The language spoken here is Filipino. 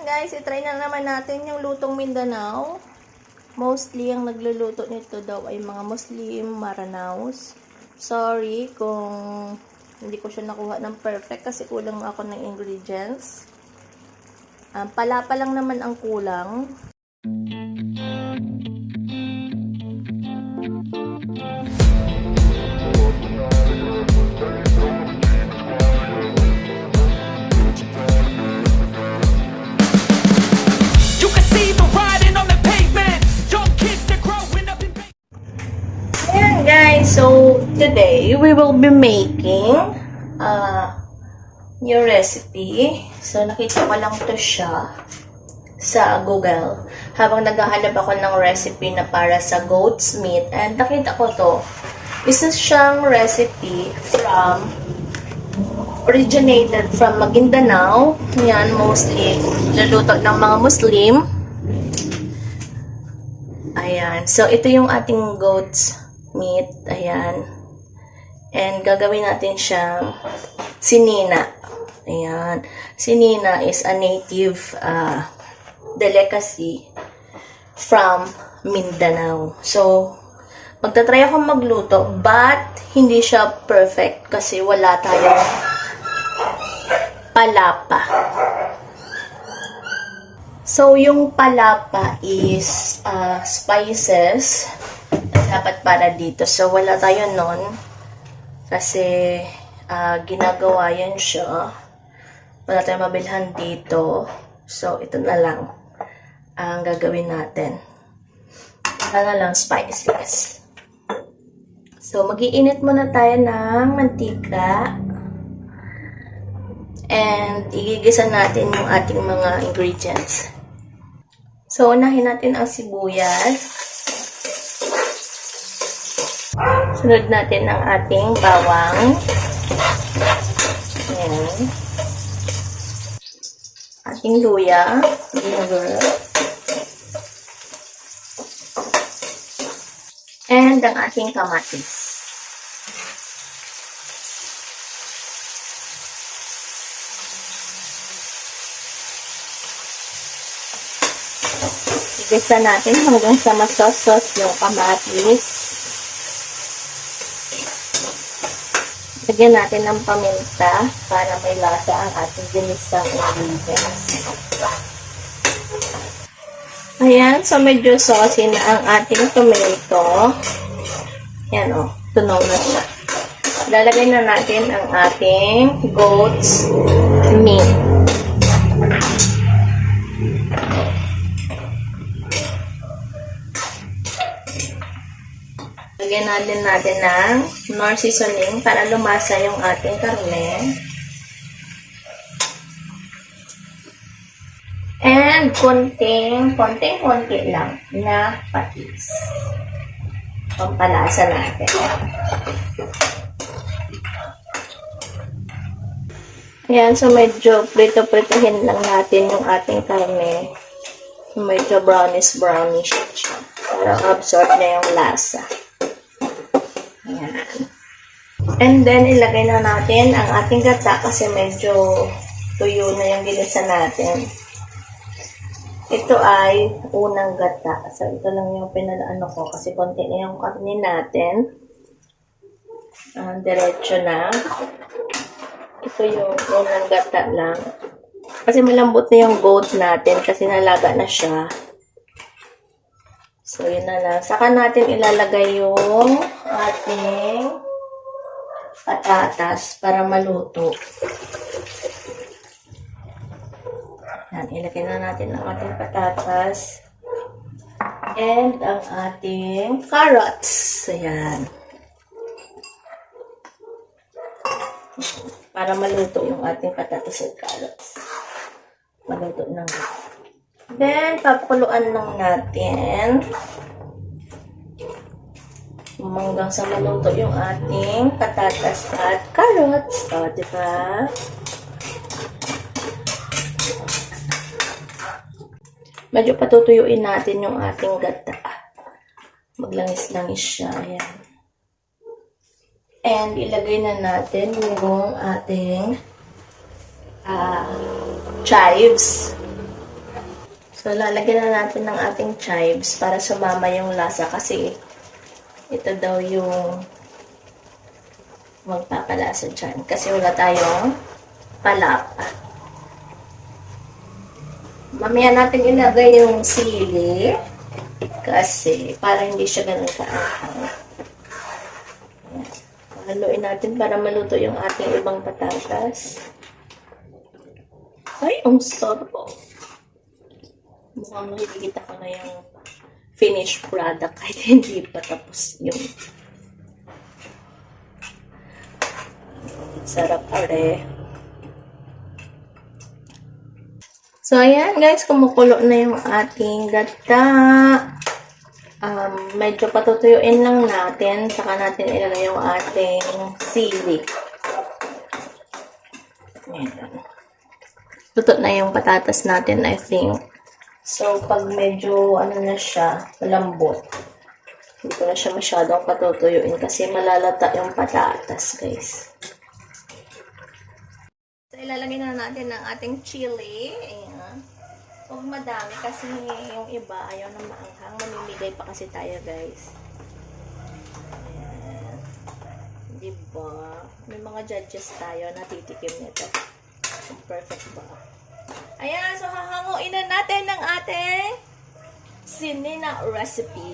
Guys, itry na naman natin yung lutong Mindanao. Mostly, ang nagluluto nito daw ay mga Muslim, Maranaos. Sorry kung hindi ko siya nakuha ng perfect kasi kulang ako ng ingredients. Palapa lang naman ang kulang. So, today, we will be making new recipe. So, nakita ko lang to siya sa Google. Habang naghahanap ako ng recipe na para sa goat's meat. And nakita ko to. Isa siyang recipe originated from Maguindanao. Yan, mostly luluto ng mga Muslim. Ayan. So, ito yung ating goat's meat, ayan. And gagawin natin siyang sinina. Ayan. Sinina is a native delicacy from Mindanao. So, magta-try ako magluto, but hindi siya perfect kasi wala tayong palapa. So, yung palapa is spices dapat para dito. So, wala tayo nun. Kasi, ginagawa yan siya. Wala tayong mabilhan dito. So, ito na lang ang gagawin natin. Ito na lang, spices. So, mag-iinit muna tayo ng mantika. And, igigisa natin yung ating mga ingredients. So, unahin natin ang sibuyas. Sunod natin ang ating bawang. Ayan. Ating luya. Vinegar. And ang ating kamatis. Igisa natin hanggang sa masos-sos yung kamatis. Lagyan natin ng paminta para may lasa ang ating ginisang ingredients. Ayan, so medyo saucy na ang ating tomato. Ayan o, tunaw na siya. Lalagay na natin ang ating goat's meat. Lagyan natin ng nor seasoning para lumasa yung ating karne. And konting-konti lang na patis. Pampalasa natin. Ayan, so medyo prito-pritohin lang natin yung ating karne. Medyo brownish siya. Para absorb na yung lasa. Ayan. And then, ilagay na natin ang ating gata kasi medyo tuyo na yung ginisa natin. Ito ay unang gata. So, ito lang yung pinalaano ko kasi konti na yung karne natin. Diretso na. Ito yung unang gata lang. Kasi malambot na yung goat natin kasi nalaga na siya. So, yun na lang. Saka natin ilalagay yung ating patatas para maluto. Yan, ilagay na natin ang ating patatas. And ang ating carrots. Ayan. Para maluto yung ating patatas at carrots. Maluto na. Then, papakuluan lang natin hanggang sa maluto yung ating patatas at carrots. O, diba? Medyo patutuyuin natin yung ating gata. Maglangis-langis siya. Ayan. And, ilagay na natin yung ating chives. So, lalagyan na natin ng ating chives para sumama yung lasa kasi ito daw yung magpapalasa dyan. Kasi wala tayong palapa. Mamaya natin ilagay yung sili kasi para hindi siya ganun kaanghang. Haluin natin para maluto yung ating ibang patatas. Ay, ang sarap. Mukhang nakikita ko na yung finished product kahit hindi pa tapos yung sarap are. So, ayan guys, kumukulo na yung ating gata. Medyo patutuyuin lang natin. Saka natin ilagay yung ating sili. Ayan. Luto na yung patatas natin, I think. So, pag medyo, na siya, malambot. Hindi ko na siya masyadong patutuyuin kasi malalata yung patatas, guys. So, ilalagay na natin ang ating chili. Ayan. Huwag madami kasi yung iba ayaw na maanghang. Mamimigay pa kasi tayo, guys. Ayan. Diba? May mga judges tayo na titikim nito. Perfect ba? Ayan, so hahanguin na natin ng ating sinina recipe.